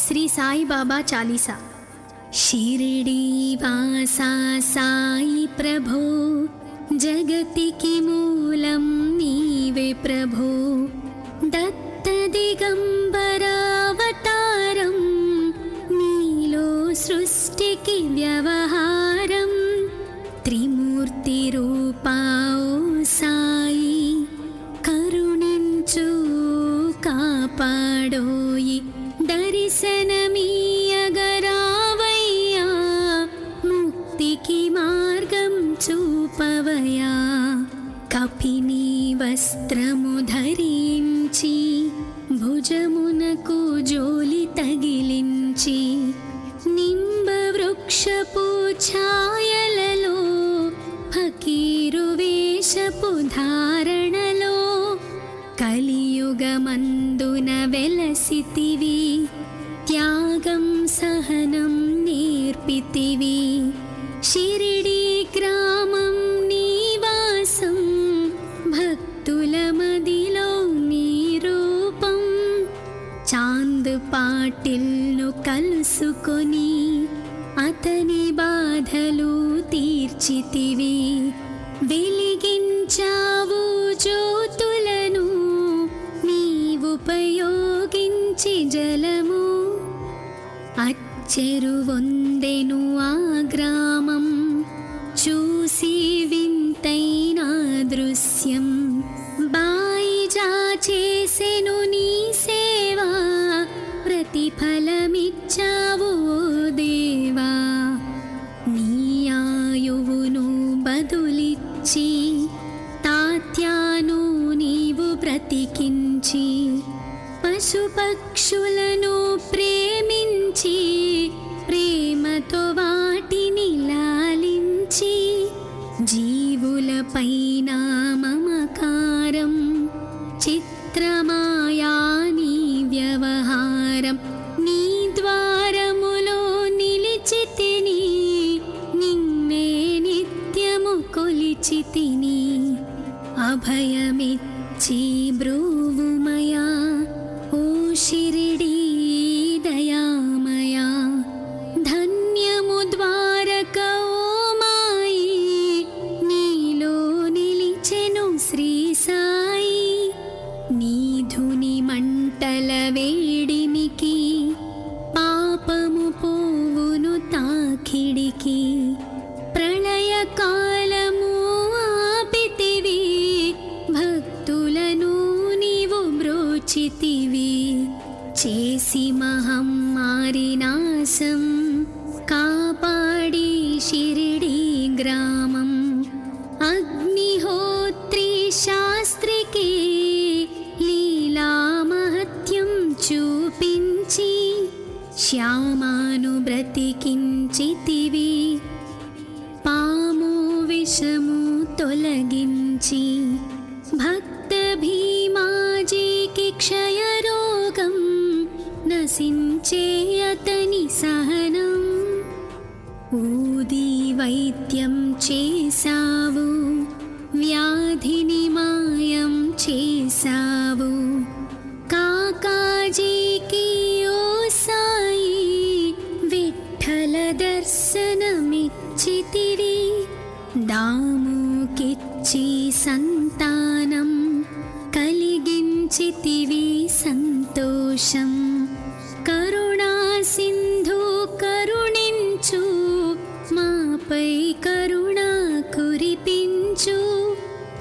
श्री साई बाबा चालीसा। शिरडी वासा साई प्रभो, जगतिकी मूलं नीवे प्रभो। दत्त दिगंबरावतारं, नीलो सृष्टिकी व्यवहारं। त्रिमूर्ति रूपा ओ साई, करुणिंचु कापाडोयि। दर्शनमीयगरावయ్యా, मुक्तिकी मार्गं చూపవయ్యా। కపిని వస్త్రము ధరించి, భుజమునకు జోలి తగిలించి, నింబ వృక్షపు ఛాయలలో, ఫకీరు వేషపు ధారణలో, కలియుగమందున వెలసితివి। త్యాగం సహనం నేర్పితివి। షిరిడి గ్రామం నివాసం, భక్తుల మదిలో నీ రూపం। చాంద్ పాటిల్ను కలుసుకొని, అతని బాధలు తీర్చితివి। వెలిగించావు జ్యోతులను, నీవుపయోగించి జలము। అచ్చెరువొందెను ఆ గ్రామం, చూసి వింతైన దృశ్యం। బాయిజా చేసెను నీ సేవా, ప్రతిఫలమిచ్చావు ఓ దేవా। నీ ఆయువును బదులిచ్చి, తాత్యాను నీవు బ్రతికించి, పశుపక్షులను ప్రేమించి, ప్రేమతో వాటిని లాలించి, జీవులపైన మమకారం, చిత్రమాయా నీ వ్యవహారం। నీ ద్వారములో నిలిచితిని, నిన్నే నిత్యము కొలిచితిని। అభయమిచ్చి బ్రూవుమయా, ఓ షిరిడీ దయామయా। ధన్యము ద్వారక ఓ మాయి, నీలో నిలిచెను శ్రీ సాయి। నీధుని మంటల వేడిమికి, పాపము పోవును తాకిడికి। ప్రళయకాలము ఆపితివి, భక్తులను నీవు బ్రోచితివి। చేసి మహమ్మారి నాశం, కాపాడి షిరిడి గ్రామం। అగ్నిహోత్రి శాస్త్రికి, లీలా మహత్యం చూపించి, శ్యామాను బ్రతికించితివి। పాము విషము తొలగించి, భక్త భీమాజీకి క్షయరోగం, నశించే అతని సహనం। ఊది వైద్యం చేసావు, వ్యాధిని మాయం చేసావు। కాకాజీకి ఓ సాయి, విఠల దర్శనమిచ్చితివి। దాముకిచ్చి సంతానం, కలిగించితివి సంతోషం। కరుణా సింధు కరుణించు, మాపై కరుణ కురిపించు।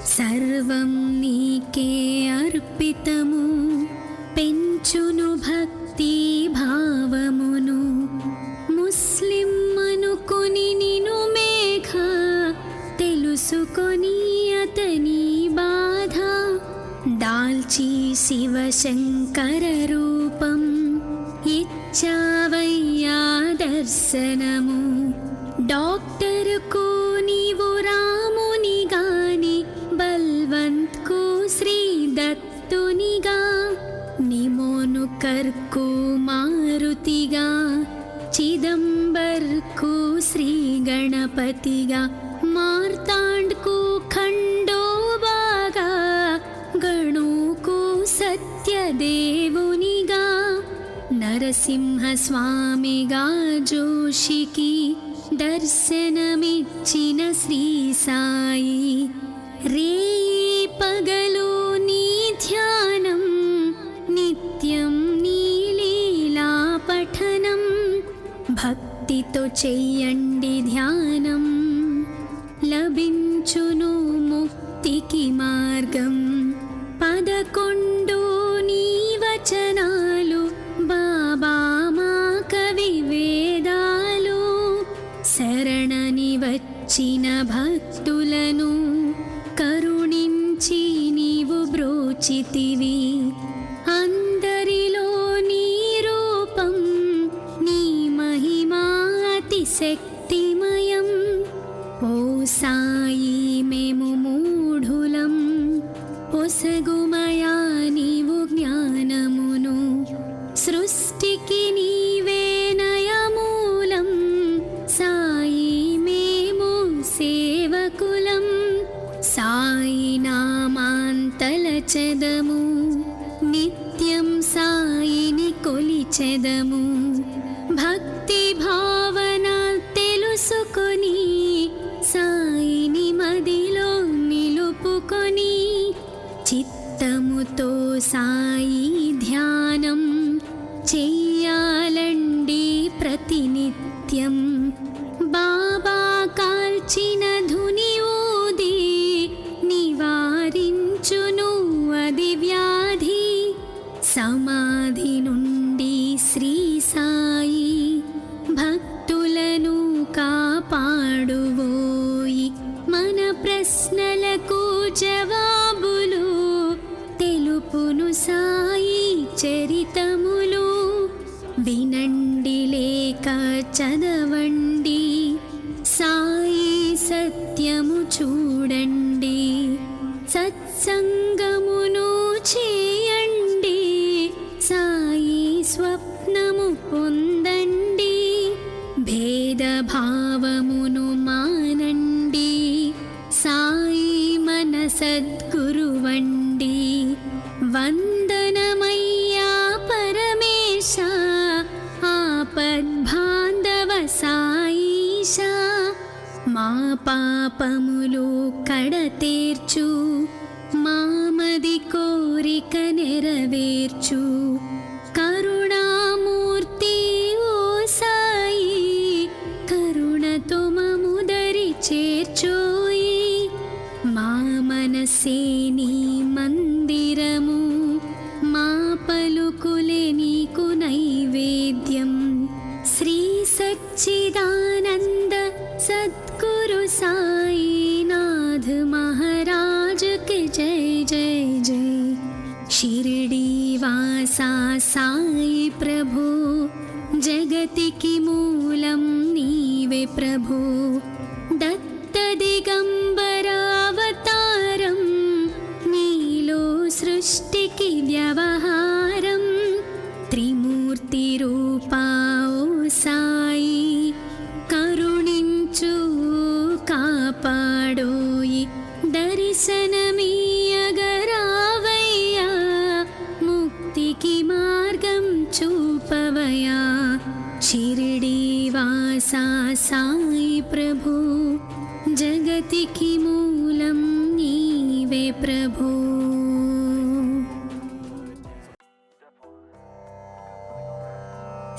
సర్వం నీకే అర్పితము, పెంచును భక్తి భావమును। ముస్లిం అనుకొని నిను మేఘ, తెలుసుకొని అతని బాధ। దాల్చి శివశంకర రూపం, ఇచ్చావయ్యా దర్శనము। డాక్టర్కు నీవు రాముని గాని, బల్వంత్కు శ్రీ దత్తునిగా। నిమోను కర్కు మారుతిగా, చిదంబర్కు శ్రీ గణపతిగా। మార్తాండ్కు ఖండోబాగా, గణుకు సత్యదేవునిగా। నరసింహస్వామిగా జోషికి దర్శనమిచ్చిన శ్రీ సాయి, రేయి పగలు నీ ధ్యానం, నిత్యం నీ లీలా పఠనం, భక్తితో చెయ్యండి ధ్యానం, లభించును ముక్తికి మార్గం. 11 నీ వచనాలు బాబా మా కవి వేదాలు, శరణని వచ్చిన భక్తులను కరుణించి నీవు బ్రోచితివి. అందరిలో నీ రూపం, నీ మహిమా అతి శక్తిమయం. ఓ సాయి మేము మూఢులం, పొసగుమయా నీవు జ్ఞానమును, సృష్టికి నీవే నయమూలం. సాయి మేము సేవకులం, సాయి నామాంతలచెదము, నిత్యం సాయిని కొలిచెదము. భక్తి భావన తెలుసుకొని సాయిని మదిలో నిలుపుకొని, చిత్తముతో సాయి ధ్యానం చెయ్యాలండి ప్రతినిత్యం. బాబా కాల్చిన ధుని ఊది నివారించును అది వ్యాధి. సమాధి నుండి శ్రీ సాయి భక్తులను కాపాడువోయి. మన ప్రశ్నలకు జవాబులు తెలుపును సాయి చరితములు. వినండి లేక చదవండి, సాయి సత్యము చూడండి. సత్సంగమును చేయండి, సాయి స్వప్నము పొందండి. భేదభావమును మానండి, సాయి మన సద్గురువండి. వందనమయ్యా పరమేశ, ఆపద్బాంధవ సాయిష. మా పాపములు కడతేర్చు, మామది కోరిక నెరవేర్చు. కరుణామూర్తి ఓ సాయి, కరుణతో మముదరి చేర్చోయి. మా మనసే నీ మందిరము, మా పలుకులే నీకు నైవేద్యం. శ్రీ సచ్చిదానంద సద్గురు సాయినాథ్ మహారాజ్ కి జై జై జై. షిరిడి వాసా సాయి ప్రభు, జగతికి మూలం నీవే ప్రభు. దత్త దిగంబరావతారం, నీలో సృష్టికి వ్యవహారం. త్రిమూర్తి రూపా ఓ సాయి, కరుణించు కాపాడోయి. దర్శనమీయగరావయ్యా, ముక్తికి మార్గం చూపవయా. షిరిడి వాసా సాయి ప్రభు, జగతికి మూలం నీవే ప్రభు.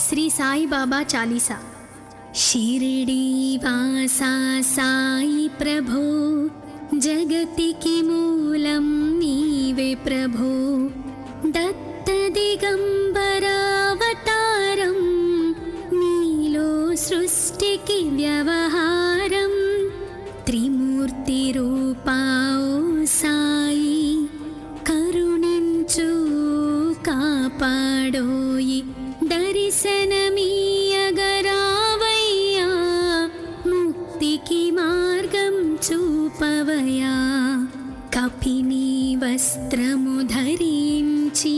శ్రీ సాయి బాబా చాలీసా. షిరిడి వాసా సాయి ప్రభు, జగతికి మూలం నీవే ప్రభు. దత్త దిగంబరావతారం, నీలో సృష్టికి వ్యవహారం. త్రిమూర్తి రూపా ఓ సాయి, కరుణించు కాపాడోయి. దర్శనమీయగరావయ్యా, ముక్తికి మార్గం చూపవయా. కపిని వస్త్రము ధరించి,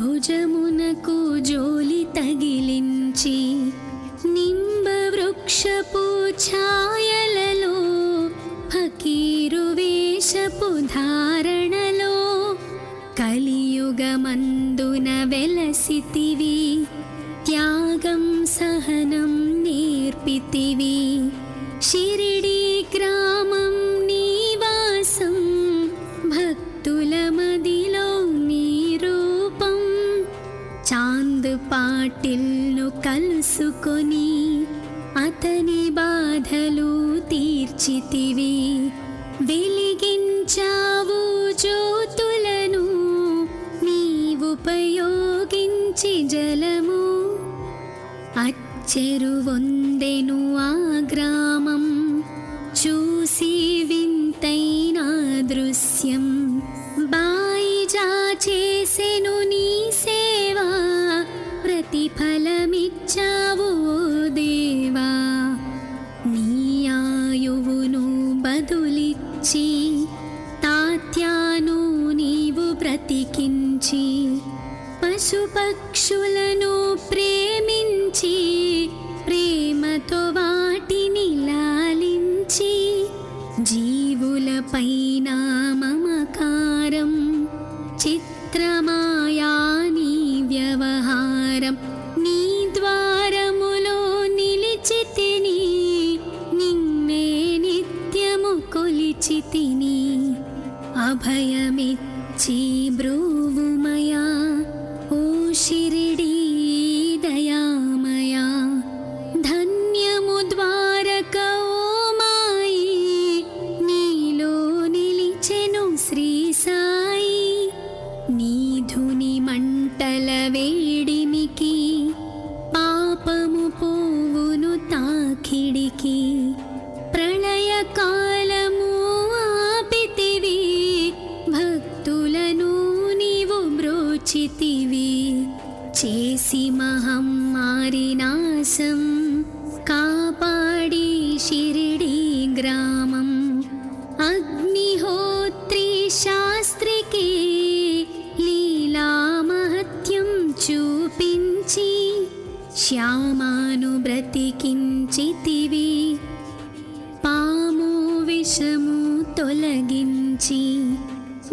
భుజమునకు జోలి తగిలించి, నింబ వృక్షపు ఛాయలలో, ఫకీరు వేషపు ధారణలో, కలియుగమందు ఒడ్డున వెలసితివి, త్యాగం సహనం నేర్పితివి. షిరిడి గ్రామం నివాసం, భక్తుల మదిలో నీ రూపం. చాంద్ పాటిల్ను కలుసుకొని అతని బాధలు తీర్చితివి. వెలిగించావు జ్యోతులను నీవుపయోగించి జలము. అచ్చెరువొందెను ఆ గ్రామం, చూసి వింతైన దృశ్యం. బాయిజా చేసెను నీ సేవా, ప్రతిఫలమిచ్చావు ఓ దేవా. నీ ఆయువును బదులిచ్చి తాత్యాను నీవు బ్రతికించి, పశుపక్షులను ప్రేమించి ప్రేమతో వాటిని లాలించి, జీవులపైన మమకారం చిత్రమాయా నీ వ్యవహారం. నీ ద్వారములో నిలిచితిని, నిన్నే నిత్యము కొలిచితిని. అభయమిచ్చి బ్రూవుమయా ఓ షిరిడీ దయామయా. ధన్యము ద్వారక ఓ మాయి, నీలో నిలిచెను శ్రీ సాయి. నీధుని మంటల వేడిమికి, పాపము పోవును తాకిడికి. ప్రళయకాలము ఆపితివి, భక్తులను నీవు బ్రోచితివి. చేసి మహమ్మారి నాశం, కాపాడి షిరిడి గ్రామం. అగ్నిహోత్రి శాస్త్రికి లీలా మహత్యం చూపించి, శ్యామాను బ్రతికించితివి. పాము విషము తొలగించి,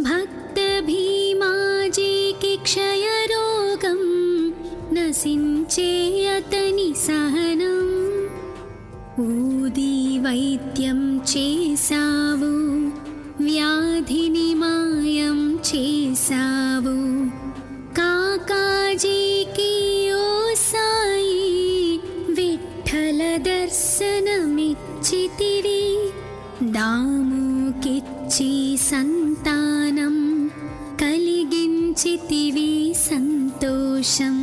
భక్త భీమాజీకి క్షయరోగం నశించే అతని సహనం. ఊది వైద్యం చేసావు, వ్యాధిని మాయం చేసావు. కాకాజీకి ఓ సాయి విఠల దర్శనమిచ్చితివి. దాముకిచ్చి సంతానం కలిగించితివి సంతోషం.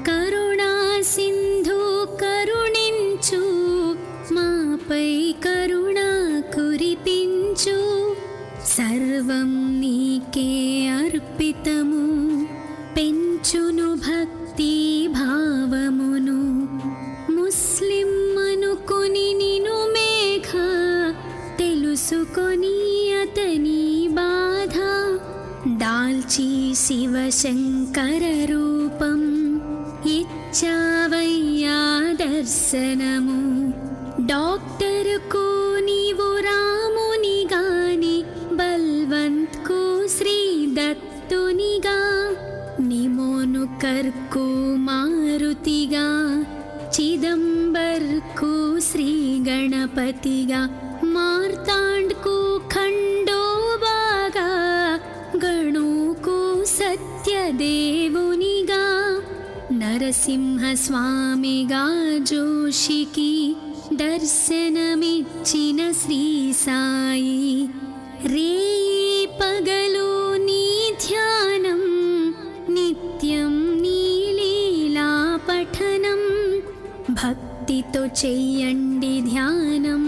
కరుణా సింధు కరుణించు, మాపై కరుణ కురిపించు. సర్వం నీకే అర్పితము, పెంచును భక్తి భావమును. ముస్లిం అనుకొని నిను మేఘ, తెలుసుకొని అతని బాధ. దాల్చి శివశంకర రూపం, ఇచ్చావయ్యా దర్శనము. డాక్టర్కు నీవు రాముని గాని, బల్వంత్కు శ్రీ దత్తునిగా. నిమోను కర్కు మారుతిగా, చిదంబర్కు శ్రీ గణపతిగా. మార్తాండ్కు ఖండోబాగా, గణుకు సత్యదేవునిగా. నరసింహ స్వామిగా జోషికి దర్శనమిచ్చిన శ్రీ సాయి. రేయి పగలు నీ ధ్యానం, నిత్యం నీ లీలా పఠనం. భక్తితో చెయ్యండి ధ్యానం,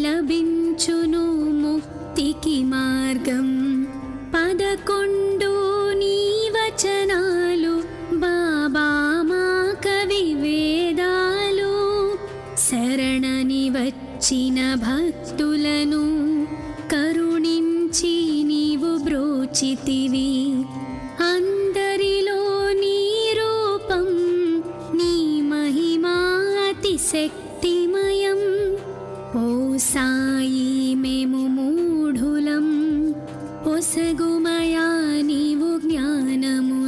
లభించును ముక్తికి మార్గం. 11 నీ వచనాలు, బాబా మా కవి వేదాలు. శరణని వచ్చిన భక్తులను కరుణించి నీవు బ్రోచితివి. అందరిలో నీ రూపం, నీ మహిమా అతిశక్తిమయం. ఓ సాయి మేము మూఢులం, పొసగుమయా నీవు జ్ఞానము.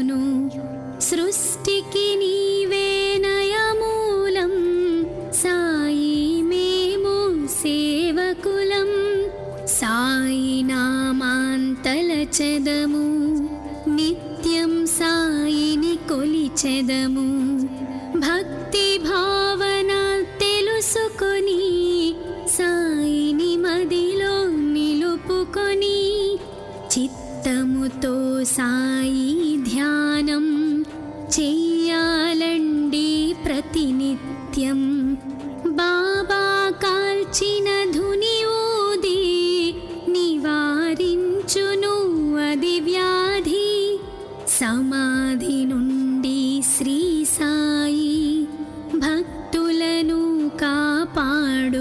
సృష్టికి నీవే నయమూలం, సాయి మేము సేవకులం. సాయి నామాంతలచెదము, నిత్యం సాయిని కొలిచెదము. భక్తి భావన తెలుసుకొని సాయిని మదిలో నిలుపుకొని, చిత్తముతో సాయి ధ్యానం చెయ్యాలండి ప్రతినిత్యం. బాబా కాల్చిన ధుని ఊది నివారించును అది వ్యాధి. సమాధి నుండి శ్రీ సాయి భక్తులను కాపాడువోయి.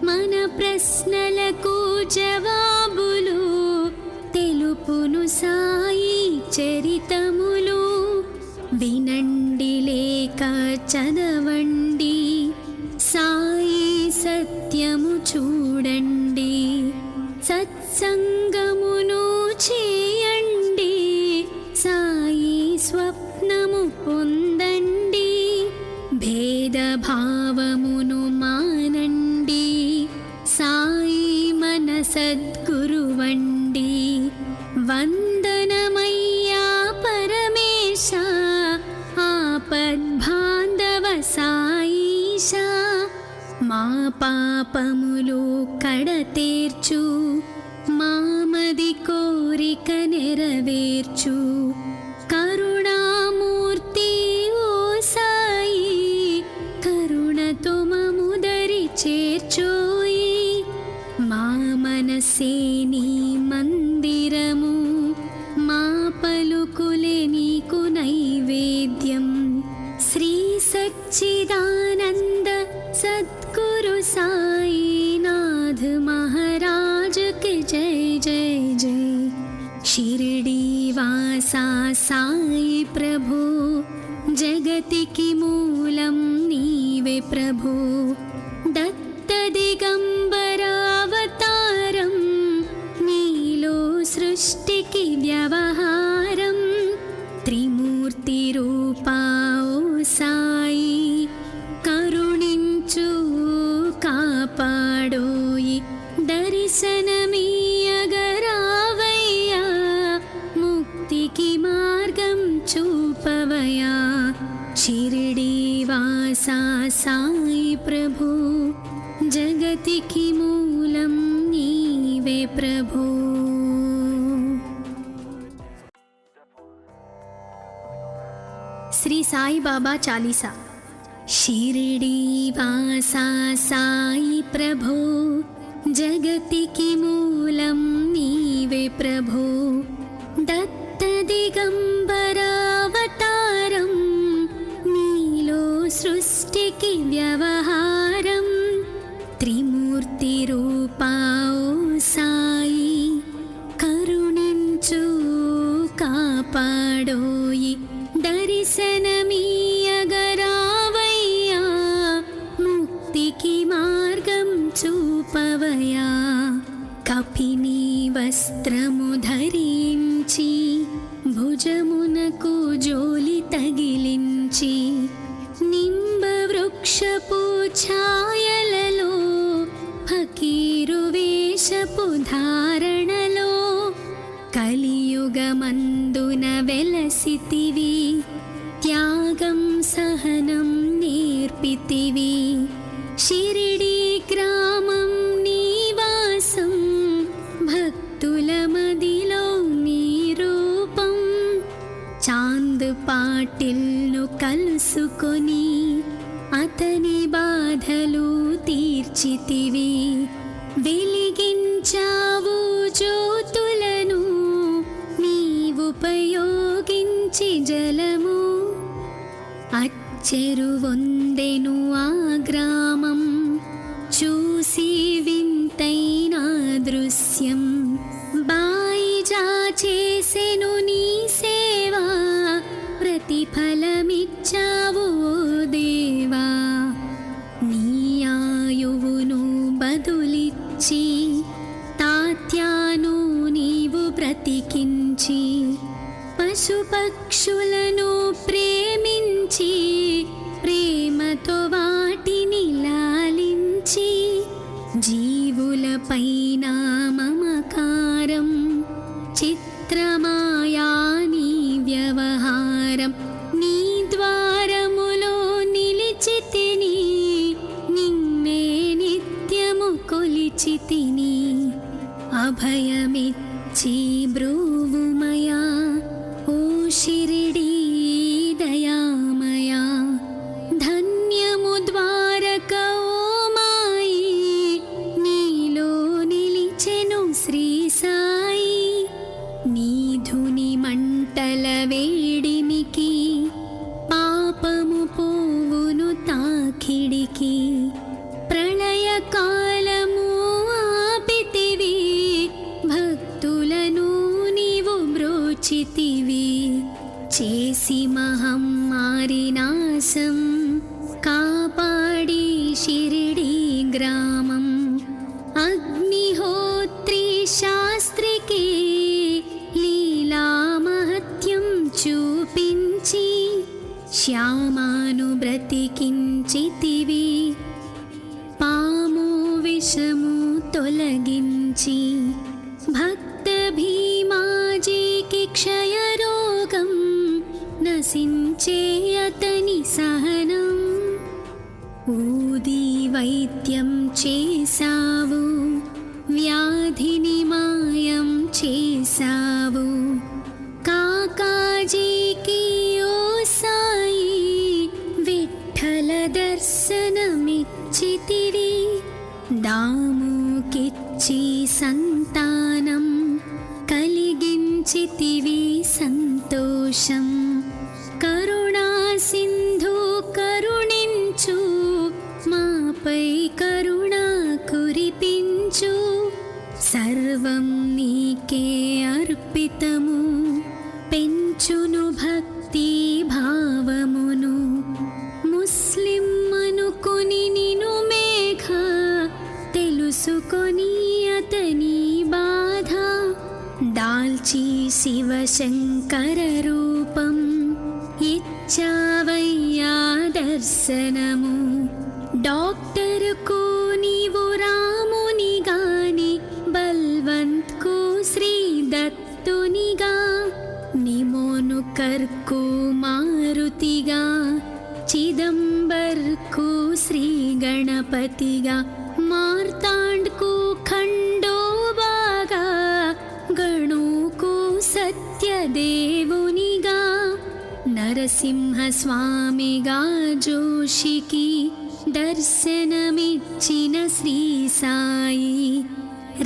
మన ప్రశ్నలకు జవాబులు తెలుపును సాయి చరితములు. వినండి లేక చదవండి, సాయి సత్యము చూడండి. సత్సంగమును చేయండి, సాయి స్వప్నము పొందండి. భేదభావమును మానండి, సాయి మన సద్గురువండి. వందనమయ్యా పరమేశ, ఆపద్బాంధవ సాయిష. మా పాపములు కడతేర్చు, మామది కోరిక నెరవేర్చు. కరుణామూర్తి ఓ సాయి, కరుణతో మముదరి చేర్చోయి. మా మనసే నీ మందిరము, మా పలుకులే నీకు నైవేద్యం. శ్రీ సచ్చిదానంద సద్గురు సాయినాథ్ మహారాజ్ కి జై జై జై. షిరిడి వాసా సాయి ప్రభు, జగతికి మూలం నీవే ప్రభు. దత్త దిగంబర అవతారం, నీలో సృష్టికి వ్యవహారం. త్రిమూర్తి రూపా ఓ సాయి, కరుణించు కాపాడోయి. దర్శనమీయగరావయ్యా, ముక్తికి మార్గం చూపవయా. షిరిడి వాసా సాయి ప్రభు, జగతికి మూలం నీవే ప్రభు. శ్రీ సాయి బాబా చాలీసా. షిరిడి వాసా సాయి ప్రభు, జగతికి మూలం నీవే ప్రభు. దత్త దిగంబర అవతారం, నీలో సృష్టికి వ్యవహారం. త్రిమూర్తి రూపా ఓ సాయి, కరుణించు కాపాడోయి. దర్శనమీయగరావయ్యా, ముక్తికి మార్గం చూపవయా. కపిని వస్త్రము ధరించి, భుజమునకు జోలి తగిలించి, నింబ వృక్షపు ఛాయలలో, ఫకీరు వేషపు ధారణలో, కలియుగమందున వెలసితివి. త్యాగం సహనం నేర్పితివి. షిరిడి గ్రామం నీవాసం, భక్తుల మదిలో నీ రూపం. చాంద్ పాటిల్ను కలుసుకొని, అతని బాధలు తీర్చితివి. వెలిగించావు జ్యోతులను, నీవుపయోగించి జలము. అచ్చెరువొందెను ఆ గ్రామం, చూసి వింతైన దృశ్యం. బాయిజా చేసెను నీ సేవా, ప్రతిఫలమిచ్చావు దేవా. నీ ఆయువును బదులిచ్చి, తాత్యాను నీవు బ్రతికించి, పశు పశుపక్షులను ప్రేమించి ప్రేమతో వాటిని లాలించి జీవులపైన మమకారం చిత్రమాయా నీ వ్యవహారం నీ ద్వారములో నిలిచితిని నిన్నే నిత్యము కొలిచితిని అభయమిచ్చి బ్రూవుమయా ఓ షిరిడీ దయామయా ధన్యము ద్వారక ఓ మాయి నీలో నిలిచెను శ్రీ సాయి నీధుని మంటల వేడిమికి పాపము పోవును తాకిడికి ప్రళయ కాలము ఆపితివి భక్తులను నీవు బ్రోచితివి చేసి మహమ్మారి నాశం కాపాడి షిరిడీ గ్రామం అగ్నిహోత్రి శాస్త్రికి లీలా మహత్యం చూపించి శ్యామాను బ్రతికించితివి పాము విషము తొలగించి భక్త భీమాజీకి క్షయరోగం నశించే అతని సహనం ఊది వైద్యం చేసావు వ్యాధిని మాయం చేసావు కాకాజీకి ఓ సాయి విఠల దర్శనమిచ్చితివి దాముకిచ్చి సంతానం కలిగించితివి సంతోషం కరుణా సింధు కరుణించు మాపై కరుణ కురిపించు సర్వం నీకే అర్పితము పెంచును భక్తి భావమును ముస్లిం అనుకొని నిను మేఘ తెలుసుకొని అతని బాధ దాల్చి శివశంకర రూపం ఇచ్చావయ్యా దర్శనము డాక్టర్కు నీవు రాముని గాని బల్వంత్కు శ్రీ దత్తునిగా నిమోను కర్కు మారుతిగా చిదంబర్కు శ్రీ గణపతిగా మార్తాండ్కు ఖండోబాగా గణుకు సత్యదేవునిగా నరసింహ స్వామిగా జోషికి దర్శనమిచ్చిన శ్రీ సాయి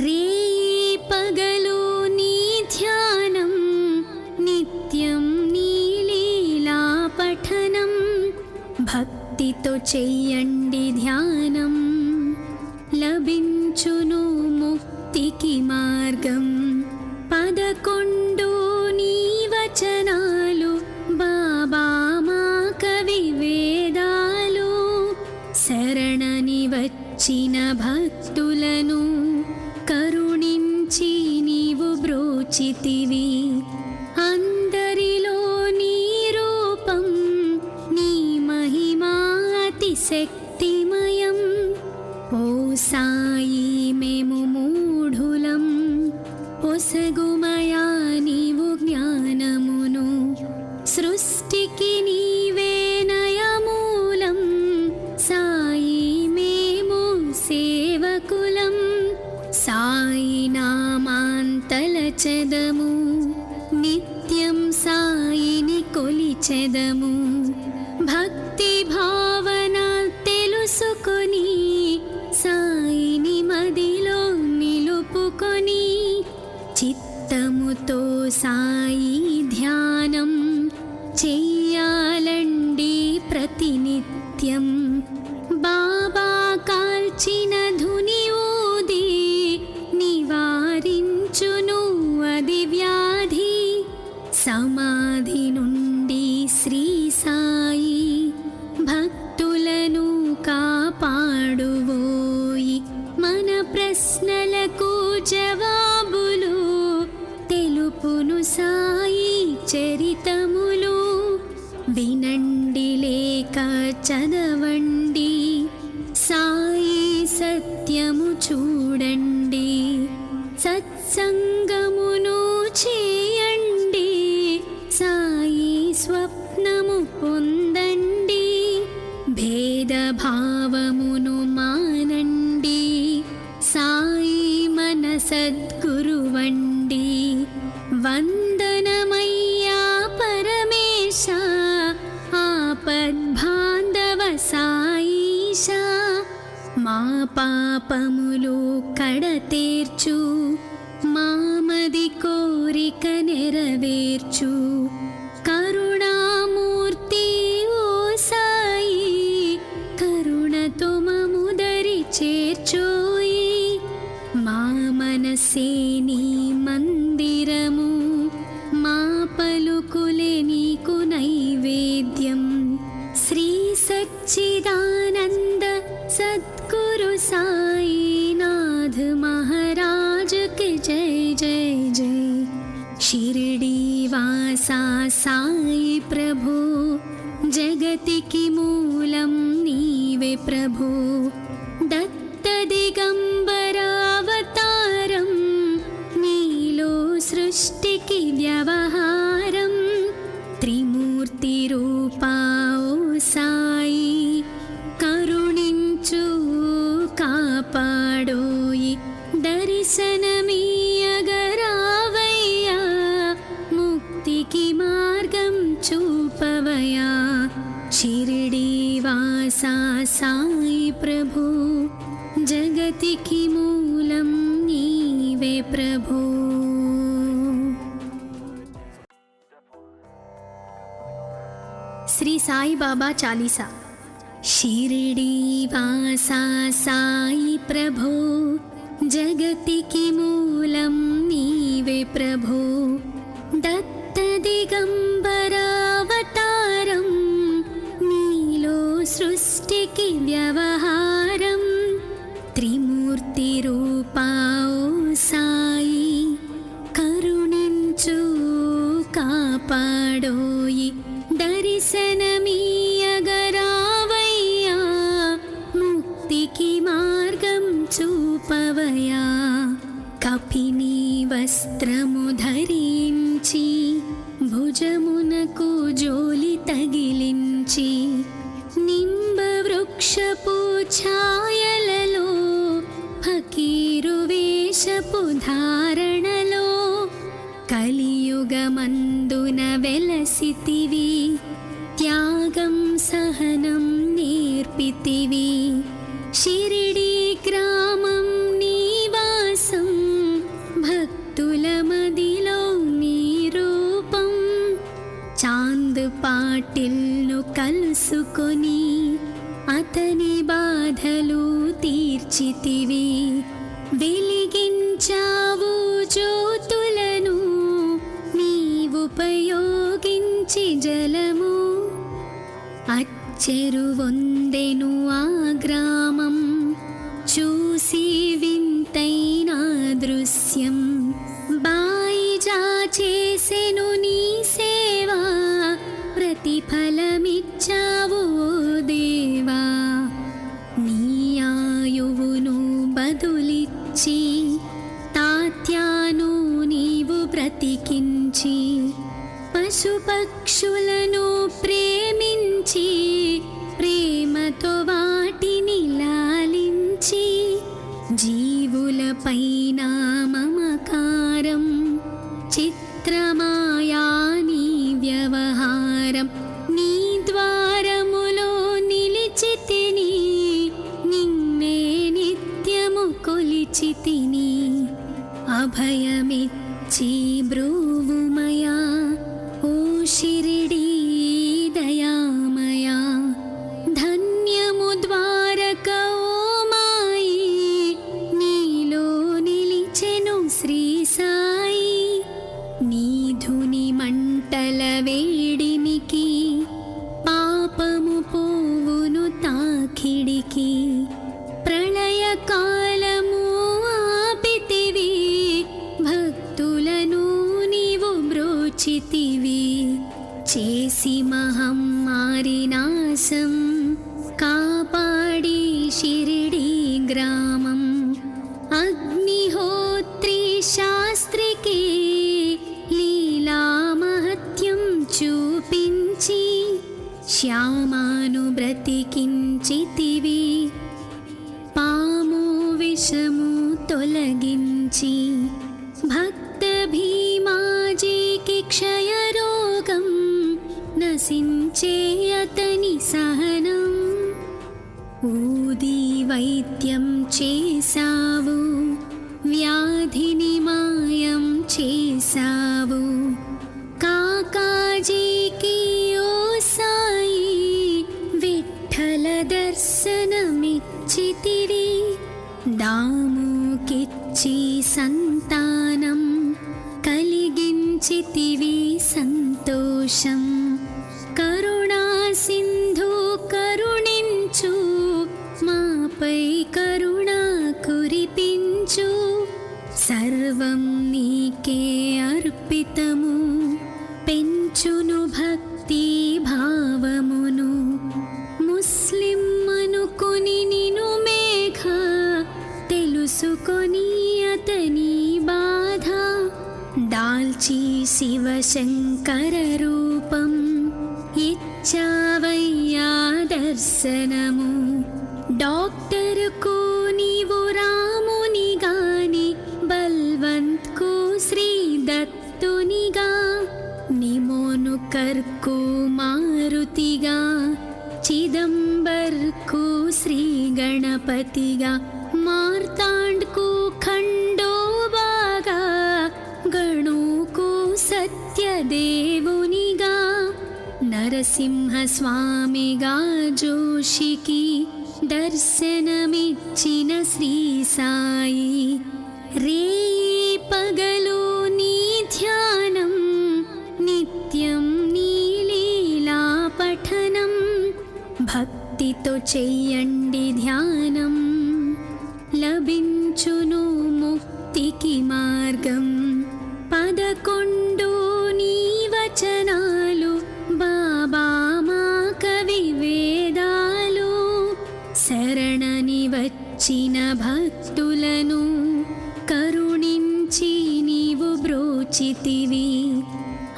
రేయి పగలు నీ ధ్యానం నిత్యం నీ లీలా పఠనం భక్తితో చెయ్యండి ధ్యానం లభించును ముక్తికి మార్గం 11 నీ వచనాలు బాబా మా కవి వేదాలు శరణని వచ్చిన భక్తులను కరుణించి నీవు బ్రోచితివి అందరిలో నీ రూపం నీ మహిమా అతి శక్తిమయం ఓ సాయి మేము మూఢులం పొసగుమయా నీవు జ్ఞానమును సృష్టికి నీవే నయమూలం సాయి మేము సేవకులం సాయి నామాంతలచెదము నిత్యం సాయిని కొలిచెదము భక్తి భావన తెలుసుకొని సాయిని మదిలో నిలుపుకొని చిత్తముతో సాయి ధ్యానం చెయ్యాలండి ప్రతినిత్యం బాబా కాల్చిన ధుని ఊది నివారించును అది వ్యాధి సమాధి నుండి శ్రీ సాయి భక్తులను కాపాడువోయి మన ప్రశ్నలకు జవాబులు తెలుపును సాయి చరిత్ర వినండి లేక చదవండి, సాయి సత్యము చూడండి, సత్సంగమును చేయండి, సాయి స్వప్నము పొందండి, భేదభావమును మానండి, సాయి మన సద్గురువండి. వందనమయ్యా పరమేశ, ఆపద్బాంధవ సాయిష, మా పాపములు కడతేర్చు, మామది కోరిక నెరవేర్చు, కరుణామూర్తి ఓ సాయి, కరుణతో మముదరి చేర్చోయి. మా మనసే నీ మందిరము, మా పలుకులే నీకు నైవేద్యం. శ్రీ సచ్చిదానంద సద్గురు సాయినాథ్ మహారాజ్ కి జై జై జై. షిరిడి వాసా సాయి ప్రభు, జగతికి మూలం నీవే ప్రభు. దత్త దిగంబరావతారం, నీలో సృష్టికి వ్యవహారం. త్రిమూర్తి రూపా ఓ సాయి, కరుణించు కాపాడోయి. దర్శనమీయగరావయ్యా, ముక్తికి మార్గం చూపవయా. షిరిడి వాసా సాయి ప్రభు, జగతికి మూలం నీవే ప్రభు. శ్రీ సాయి బాబా చాలీసా. షిరిడి వాసా సాయి ప్రభు, జగతికి మూలం నీవే ప్రభు. దత్త దిగంబరావతారం, నీలో సృష్టికి వ్యవహారం. త్రిమూర్తి రూపా ఓ సాయి, కరుణించు కాపాడోయి. దర్శనమీయగరావయ్యా, ముక్తికి మార్గం చూపవయా. కపిని వస్త్రము ధరించి, భుజమునకు జోలి తగిలించి, నింబ వృక్షపు ఛాయలలో, ఫకీరు వేషపు ధారణలో, కలియుగమందున వెలసితివి. త్యాగం సహనం నేర్పితివి. షిరిడి గ్రామం నీవాసం, భక్తుల మదిలో నీ రూపం. చాంద్ పాటిల్ను కలుసుకొని, అతని బాధలు తీర్చితివి. వెలిగించావు జ్యోతులను, నీవుపయోగించి జలము. అచ్చెరువొందెను ఆ గ్రామం, చూసి వింతైన దృశ్యం. బాయిజా చేసెను నీ సేవా, ప్రతిఫలమిచ్చావు దేవా. నీ ఆయువును బదులిచ్చి, తాత్యాను నీవు బ్రతికించి, పశుపక్షులను ప్రేమించి, ప్రేమతో వాటిని లాలించి, జీవులపైన మమకారం, చిత్రమాయా నీ వ్యవహారం. నీ ద్వారములో నిలిచితిని, నిన్నే నిత్యము కొలిచితిని. అభయమిచ్చి బ్రూవుమయా, ఓ షిరిడి దయామయా. ధన్యము ద్వారక ఓ మాయి, నీలో నిలిచెను శ్రీ సాయి. నీ ధుని మంటల వేడిమికి, పాపము పోవును తాకిడికి. ప్రళయ కాలము ఆపితివి, భక్తులను నీవు బ్రోచితివి. చేసి మహమ్మారి నాశం కాపాడి షిరిడి గ్రామం అగ్నిహోత్రి శాస్త్రికి లీలా మహత్యం చూపించి శ్యామాను బ్రతికించితివి పాము విషము తొలగించి భక్త భీమాజీకి క్షయరోగం నశించే అతని సహనం ఊది వైద్యం చేసావు వ్యాధిని మాయం చేసావు కాకాజీకి ఓ సాయి విఠల దర్శనమిచ్చితివి దాముకిచ్చి సంతానం కలిగించితివి సంతోషం కరుణా సింధు కరుణించు మాపై కరుణ కురిపించు సర్వం నీకే అర్పితము పెంచును భక్తి భావమును ముస్లిం అనుకొని నిను మేఘ తెలుసుకొని అతని బాధ దాల్చి శివశంకర రూపం ఇచ్చావయ్యా దర్శనము డాక్టర్కు నీవు రాముని గాని బల్వంత్కు శ్రీ దత్తునిగా నిమోను కర్కు మారుతిగా చిదంబర్కు శ్రీ గణపతిగా మార్తాండ్కు ఖండోబాగా గణుకు సత్యదేవునిగా నరసింహస్వామిగా జోషికి దర్శనమిచ్చిన శ్రీ సాయి రేయి పగలు నీ ధ్యానం నిత్యం నీ లీలా పఠనం భక్తితో చెయ్యండి ధ్యానం లభించును ముక్తికి మార్గం 11 నీ వచనాలు బాబా మా కవి వేదాలు శరణని వచ్చిన భక్తులను కరుణించి నీవు బ్రోచితివి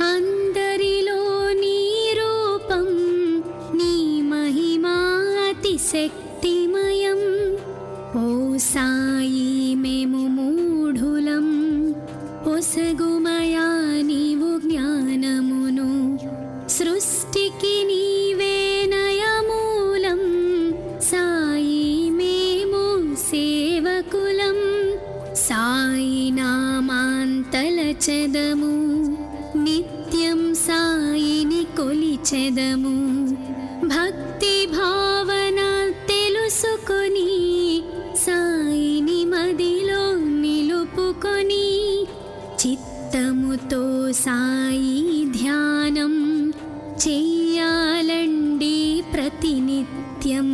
అందరిలో నీ రూపం నీ మహిమా అతిశక్తిమయం ఓ సాయి మేము మూఢులం పొసగుమయా నీవు జ్ఞానమును సృష్టికి నీవే నయమూలం సాయి మేము సేవకులం సాయి నామాంతలచెదము నిత్యం సాయిని కొలిచెదము భక్తి భావన తెలుసుకొని సాయిని మదిలో నిలుపుకొని చిత్తముతో సాయి ధ్యానం చెయ్యాలండి ప్రతినిత్యం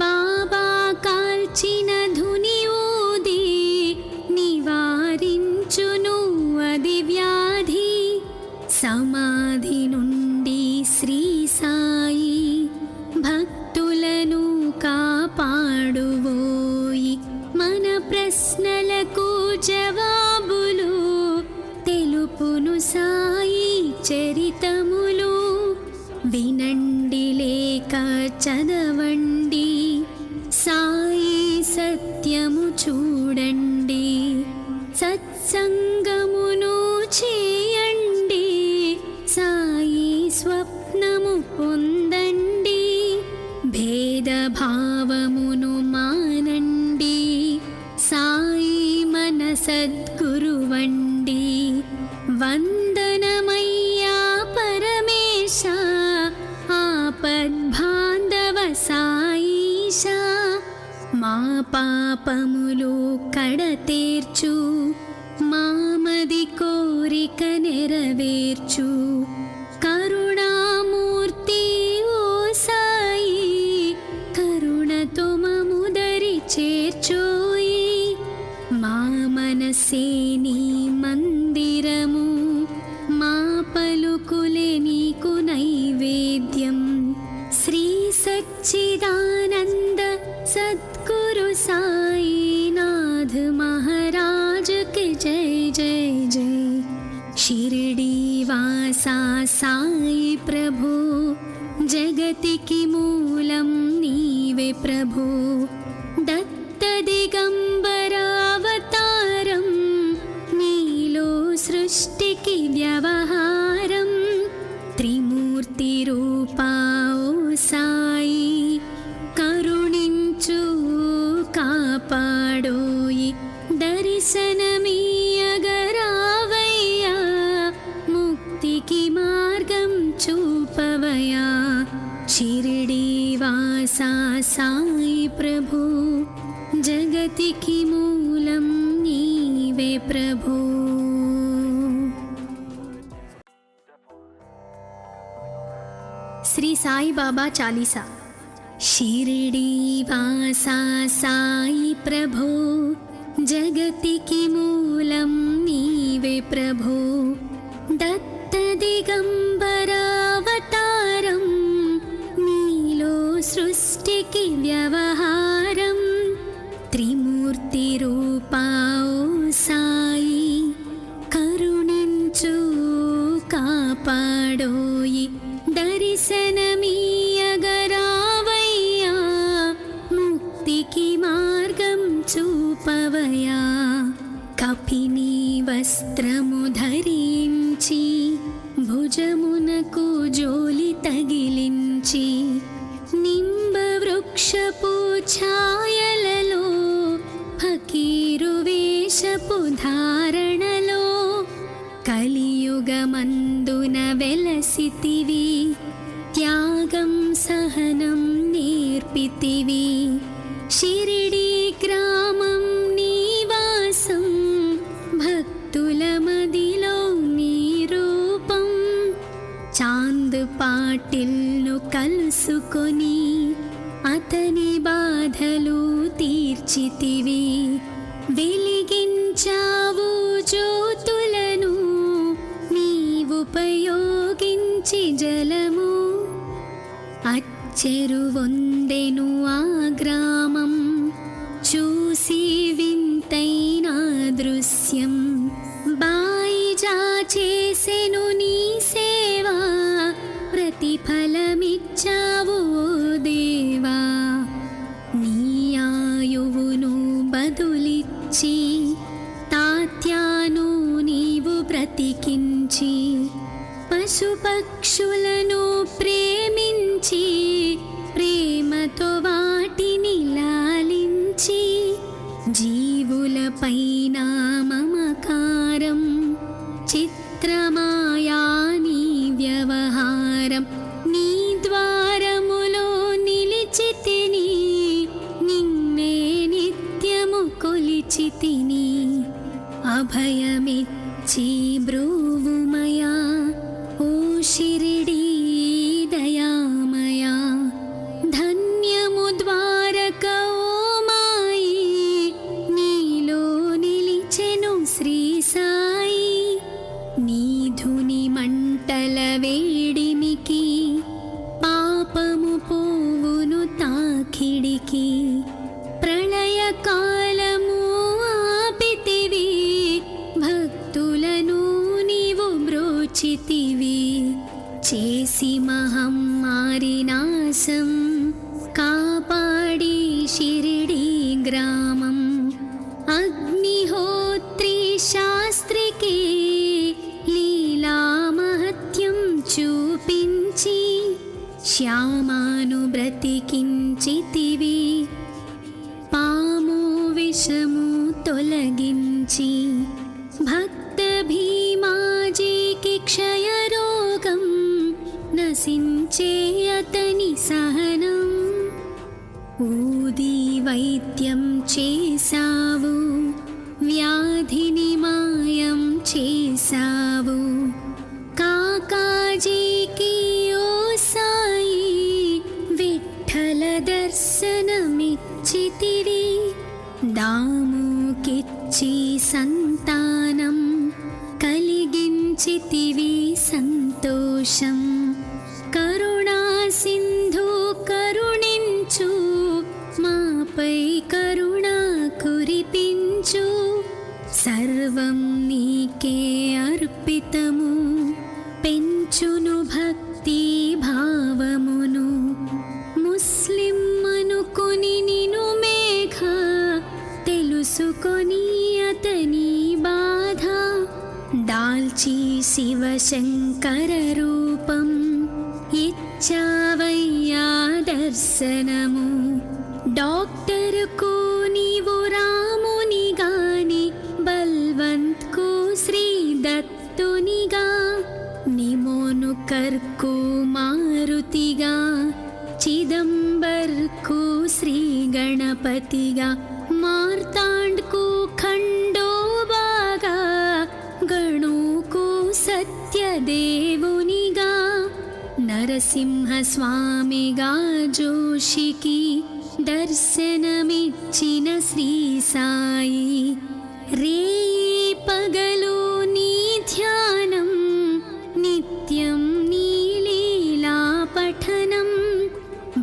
బాబా కాల్చిన ధుని ఊది నివారించును అది వ్యాధి సమాధి నుండి శ్రీ సాయి భక్తులను కాపాడువోయి మన ప్రశ్నలకు జవాబులు తెలుపును సాయి చరితములు వినండి లేక చదవండి సాయి సత్యము చూడండి సత్సంగమును చేయండి సాయి స్వప్నము పొందండి భేదభావమును మానండి సాయి మన సద్గురువండి వందనమయ్యా పరమేశ ఆపద్బాంధవ సాయిష మా పాపములు కడతేర్చు మామది కోరిక నెరవేర్చు కరుణామూర్తి ఓ సాయి కరుణతో మముదరి చేర్చోయి మా మనసే నీ మందిరము మా పలుకులే నీకు సాయి ప్రభో జగతికి మూలం నీవే ప్రభో దత్త దిగంబరావతారం నీలో సృష్టికి వ్యవహారం త్రిమూర్తి రూపా ఓ సాయి కరుణించు కాపాడోయి దర్శనమీయగరావయ్యా ముక్తికి మార్గం చూపవయా షిరిడి వాసా సాయి ప్రభు జగతికి మూలం నీవే ప్రభు. శ్రీ సాయి బాబా చాలీసా. షిరిడి వాసా సాయి ప్రభో జగతికి మూలం నీవే ప్రభో దత్త దిగంబరావతారం నీలో సృష్టికి వ్యవహారం త్రిమూర్తి రూపా ఓ సాయి కరుణించు కాపాడోయి దర్శనమీయగరావయ్యా ముక్తికి మార్గం చూపవయా కపిని వస్త్రము ధరించి భుజమునకు జోలి తగిలించి నింబ వృక్షపు ఛాయలలో ఫకీరు వేషపు ధారణలో కలియుగమందున వెలసితివి త్యాగం సహనం నేర్పితివి షిరిడి గ్రామం నివాసం భక్తుల మదిలో నీ రూపం చాంద్ పాటిల్ను కలుసుకొని అతని బాధలు తీర్చితివి వెలిగించావు జ్యోతులను నీవుపయోగించి జలము అచ్చెరువొందెను ఆ గ్రామం చూసి వింతైన దృశ్యం బాయిజా చేసెను నీ సేవా ప్రతిఫలమిచ్చావు దేవా నీ ఆయువును బదులిచ్చి తాత్యాను నీవు బ్రతికించి పశుపక్షులను ప్రేమించి ప్రేమతో వాటిని లాలించి జీవులపైన మమకారం చిత్రమాయా నీ వ్యవహారం నీ ద్వారములో నిలిచితిని నిన్నే నిత్యము కొలిచితిని అభయమిచ్చి బ్రోవుమయా ఓ షిరిడి దయామయా ధన్యము ద్వారక ఓ మాయి నీలో నిలిచెను శ్రీ సాయి నీధుని మంటల వేడిమికి పాపము పోవును తాకిడికి ప్రళయ కాలము ఆపితివి భక్తులను నీవు బ్రోచితివి చేసి మహమ్మారి నాశం కాపాడి షిరిడి గ్రామం అగ్నిహోత్రి శాస్త్రికి లీలా మహత్యం చూపించి శ్యామాను బ్రతికించితివి పాము విషము తొలగించి భక్త భీమాజీకి క్షయరోగం నశించే అతని సహనం ఊది వైద్యం చేసావు వ్యాధిని మాయం చేసావు కాకాజీకి ఓ సాయి విఠల దర్శనమిచ్చితివి దాముకిచ్చి సంతానం కలిగించితివి సంతోషం కరుణా సింధు కరుణించు మాపై కరుణ కురిపించు సర్వం నీకే అర్పితము పెంచు లభించును భక్తి భావమును ముస్లిం అనుకొని నిను మేఘ తెలుసుకొని అతని బాధ దాల్చి శివశంకర రూపం ఇచ్చావయ్యా దర్శనము డాక్టర్కు నీవు రామునిగాని బల్వంత్కు శ్రీ దత్తునిగా నిమోను కర్కు మారుతిగా చిదంబర్కు శ్రీ గణపతిగా మార్తాండ్కు ఖండోబాగా గణుకు సత్యదేవునిగా నరసింహస్వామిగా జోషికి దర్శనమిచ్చిన శ్రీ సాయి రేయి పగలు నీ ధ్యానం నిత్యం నీ లీలా పఠనం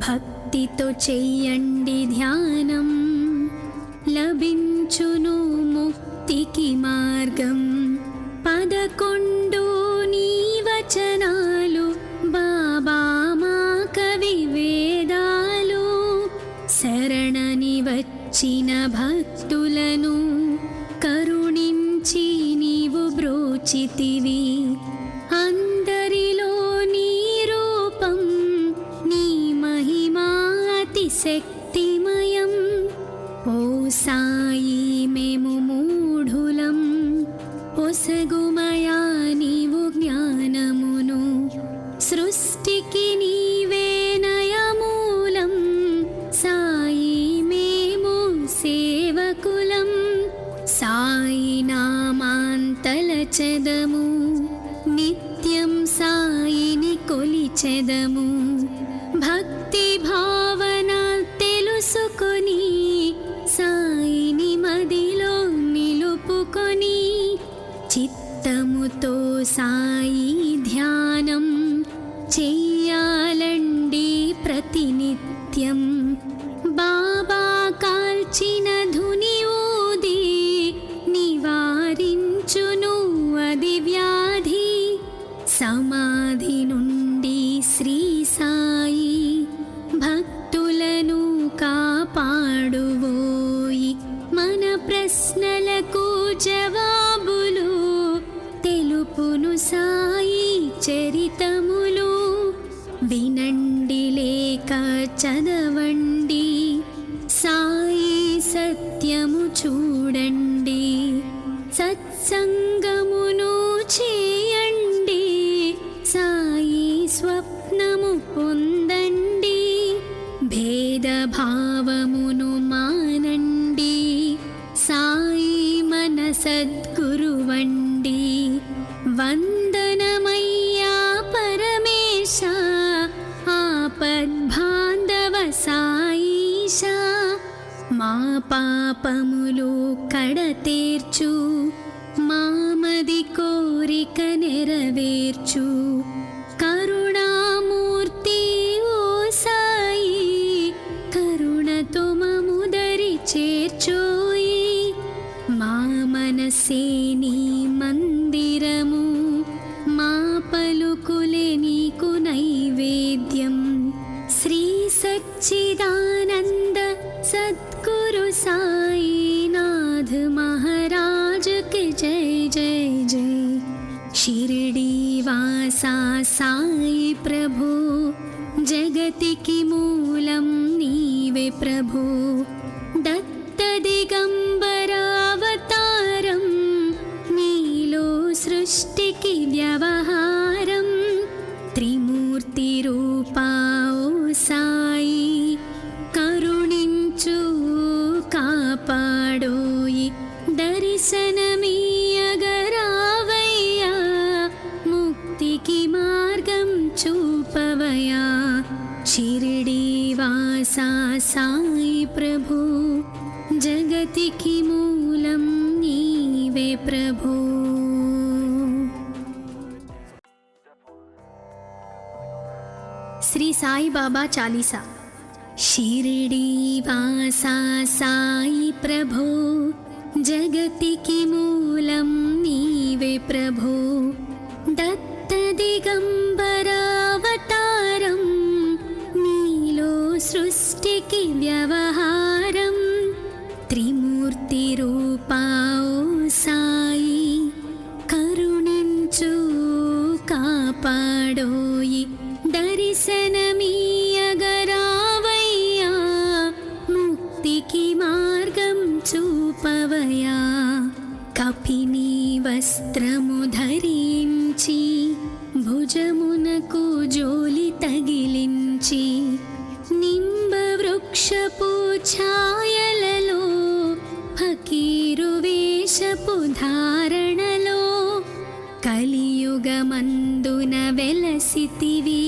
భక్తితో చెయ్యండి ధ్యానం లభించును ముక్తికి మార్గం 11 నీ వచనాలు బాబా మా కవి వేదాలు శరణని వచ్చిన భక్తులను కరుణించి నీవు బ్రోచితివి అందరిలో నీ రూపం నీ మహిమా అతి శక్తిమయం ఓ సాయి మేము మూఢులం పొసగుమయా నీవు జ్ఞానమును సృష్టికి నీవే నయమూలం సాయి మేము సేవకులం సాయి నామాంతలచెదము నిత్యం సాయిని కొలిచెదము భక్తి భావన తెలుసుకొని సాయిని మదిలో నిలుపుకొని చిత్తముతో సాయి ధ్యానం చెయ్యాలండి ప్రతినిత్యం బాబా కాల్చిన ధుని ఊది నివారించును అది వ్యాధి సమాధి నుండి శ్రీ సాయి భక్తులను కాపాడువోయి మన ప్రశ్నలకు జవాబులు తెలుపును సాయి చరితములు వినండి లేక చదవండి సాయి సత్యము చూడండి సత్సంగమును చేయండి సాయి స్వప్నము పొందండి భేదభావమును మానండి సాయి మన సద్గురువండి వందనమయ్యా పరమేశ ఆపద్బాంధవ సాయిష మా పాపములు కడతేర్చు మామది కోరిక నెరవేర్చు కరుణామూర్తి ఓ సాయి కరుణతో మముదరి చేర్చోయి మా మనసే నీ మందిరము మా పలుకులే నీకు నైవేద్యం శ్రీ సచ్చిదానంద సద్గురు సాయినాథ్ మహారాజ్ కి జై జై జై షిరిడి వాసా సాయి ప్రభు జగతికి మూలం నీవే ప్రభు దత్త దిగంబరావతారం నీలో సృష్టికి వ్యవహారం త్రిమూర్తి రూపా ఓ సాయి కరుణించు కాపాడోయి దర్శనమీయగరావయ్యా ముక్తికి మార్గం చూపవయా షిరిడి వాసా సాయి ప్రభు జగతికి మూలం నీవే ప్రభు శ్రీ సాయి బాబా చాలీసా షిరిడి వాసా సాయి ప్రభు జగతికి మూలం నీవే ప్రభు దత్త దిగంబర పోయి దర్శనమీయగరావయ్యా, ముక్తికి మార్గం చూపవయ్యా. కపిని వస్త్రము ధరించి భుజమునకు జోలి తగిలించి, నింబ వృక్షపు ఛాయలలో ఫకీరు వేషపు ధారణలో, కలియుగమందున వెలసితివి,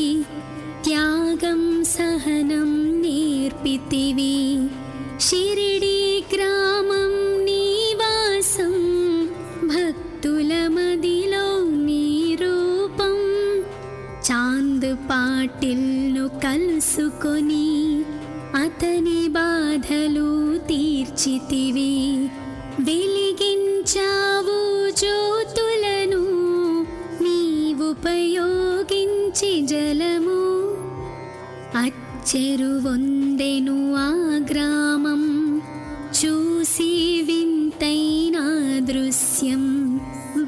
త్యాగం సహనం నేర్పితివి. షిరిడీ గ్రామం నీవాసం, భక్తుల మదిలో నీ రూపం. చాంద్ పాటిల్ను కలుసుకొని అతని బాధలు తీర్చితివి. వెలిగించావు జ్యోతులను నీవుపయోగించి జలము. అచ్చెరువొందెను ఆ గ్రామం, చూసి వింతైన దృశ్యం.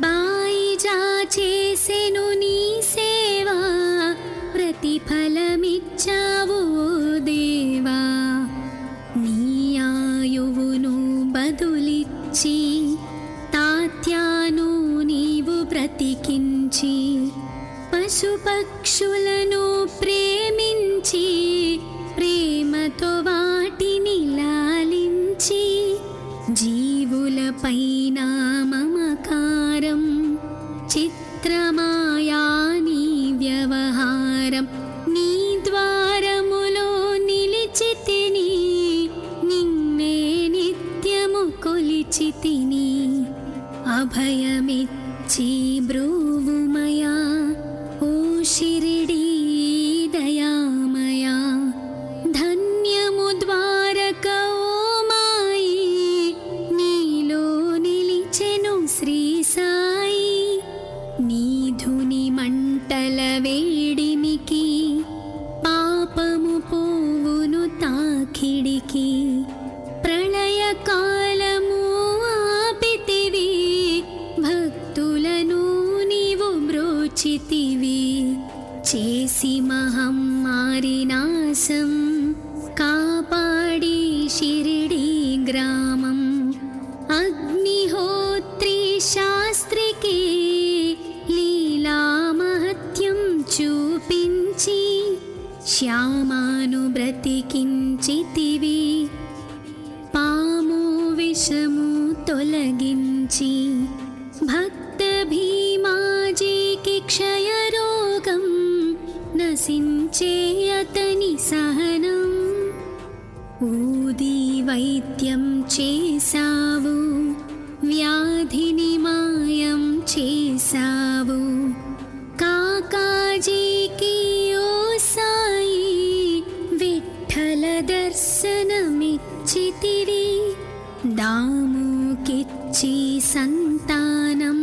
బాయిజా చేసెను నీ సేవా, ప్రతిఫలమిచ్చావు దేవా. నీ ఆయువును బదులిచ్చి తాత్యాను నీవు బ్రతికించి, పశుపక్షులను ప్రేమించి ప్రేమతో వాటిని లాలించి, జీవులపైన మమకారం చిత్రమాయా నీ వ్యవహారం. నీ ద్వారములో నిలిచితిని, నిన్నే నిత్యము కొలిచితిని. అభయమిచ్చి బ్రూవుమయా ఓ షిరిడీ దయామయా. ధన్యము ద్వారక ఓ మాయి, నీలో నిలిచెను శ్రీ సాయి. నీధుని మంటల వేడిమికి, పాపము పోవును తాకిడికి. ప్రళయ కాలము ఆపితివి, భక్తులను నీవు బ్రోచితివి. చేసి మహమ్మారి నాశం, కాపాడి షిరిడీ గ్రామం. అగ్నిహోత్రి శాస్త్రికి లీలా మహత్యం చూపించి, శ్యామాను బ్రతికించితివి. పాము విషము తొలగించి, భక్త భీమాజీకి క్షయరోగం నశించే అతని సహనం. ఊది వైద్యం చేసావు, వ్యాధిని మాయం చేసావు. కాకాజీకి ఓ సాయి విఠ్ఠల దర్శనమిచ్చితివి. దాముకిచ్చి సంతానం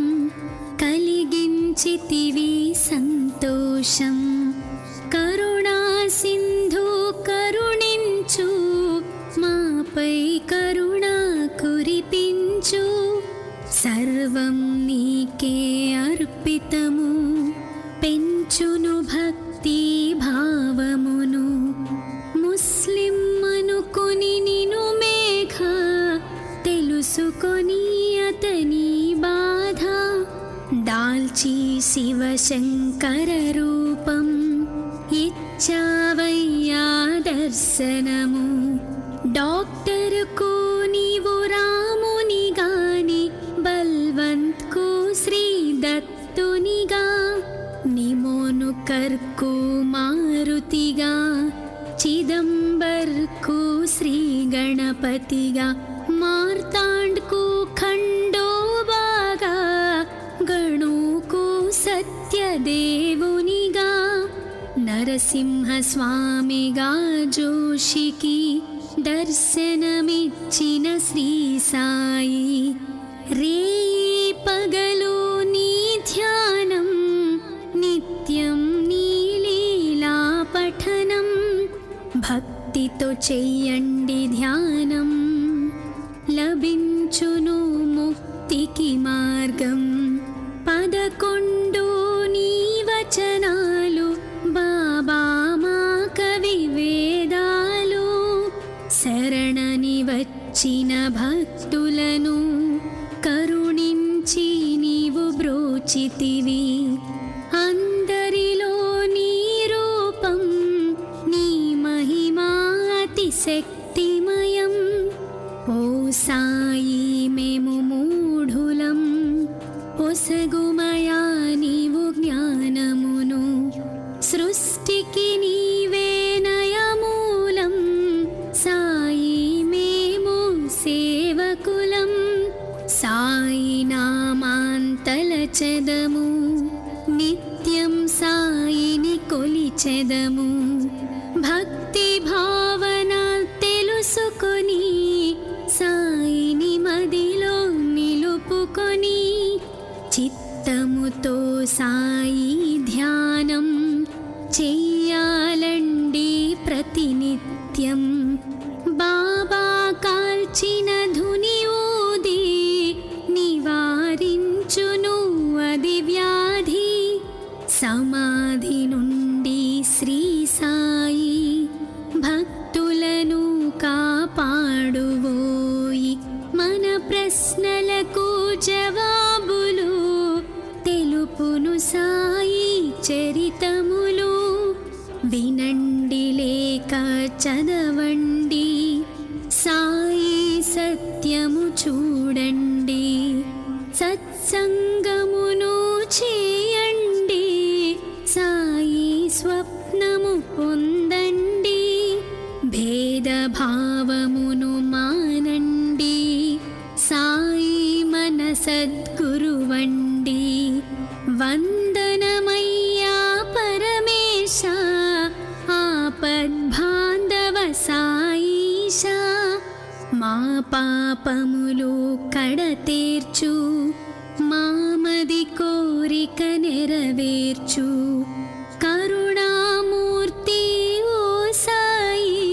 కలిగించితివి సంతోషం. కరుణా సింధు కరుణించు, మాపై కరుణ కురిపించు. సర్వం నీకే అర్పితము, పెంచును భక్తి భావమును. ముస్లిం అనుకుని నిను మేఘ, తెలుసుకొని అతని బాధ. దాల్చి శివశంకర రూపం, ఇచ్చావయ్యా దర్శనము. డాక్టర్కు నీవు రాముని గాని, బల్వంత్కు శ్రీ దత్తునిగా. నిమోనుకర్కు మారుతిగా, చిదంబర్కు శ్రీ గణపతిగా. మార్తాండ్కు ఖండోబాగా, గణుకు సత్యదేవునిగా. నరసింహ స్వామిగా జోషికి దర్శనమిచ్చిన శ్రీ సాయి. రేయి పగలు నీ ధ్యానం, నిత్యం నీ లీలా పఠనం. భక్తితో చెయ్యండి ధ్యానం, లభించును ముక్తికి మార్గం. 11 నీ వచనాలు సృష్టికి నీవే నయమూలం సాయి మేము సేవకులం సాయి నామాంతలచెదము నిత్యం సాయిని కొలిచెదము భక్తి భావన తెలుసుకొని సాయిని మదిలో నిలుపుకొని చిత్తముతో సాయి ధ్యానం చెయ్యాలండి ప్రతినిత్యం బాబా కాల్చిన ధుని ఊది నివారించును అది వ్యాధి సమాధి నుండి శ్రీ సాయి భక్తులను కాపాడువోయి మన ప్రశ్నలకు జవాబులు తెలుపును సాయి చరితములు వినండి లేక చదవండి సాయి సత్యము చూడండి సత్సంగమును చేయండి సాయి స్వప్నము పొందండి భేదభావమును మానండి సాయి మన సద్గురువండి వందనమయ్యా పరమేశ ఆపద్బాంధవ సాయిష మా పాపములు కడతేర్చు మామది కోరిక నెరవేర్చు కరుణామూర్తి ఓ సాయి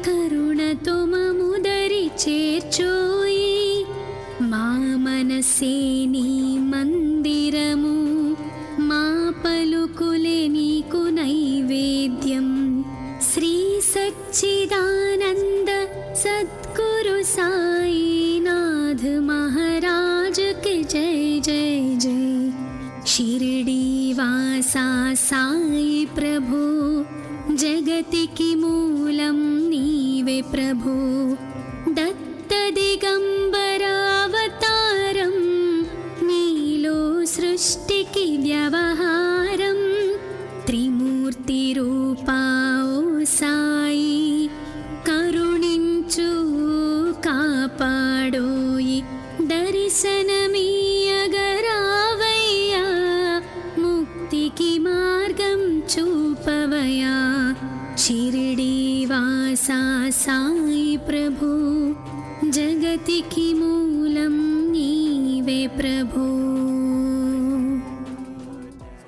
కరుణతో మముదరి చేర్చోయి మా మనసే నీ మందిరము మా పలుకులే నీకు నైవేద్యం శ్రీ సచ్చిదానంద సద్గురు సాయినాథ్ महाराज के जय जय जय शिरडी वासा साई प्रभु जगतिकी मूलं नीवे प्रभु दत्त दिगंबरावतारं नीलो सृष्टिकी व्यवहारं त्रिमूर्ति रूपा ओ साई करुणिंचु కాపాడోయి దర్శనమీయగరావయ్యా ముక్తికి మార్గం చూపవయా షిరిడి వాసా సాయి ప్రభు జగతికి మూలం నీవే ప్రభు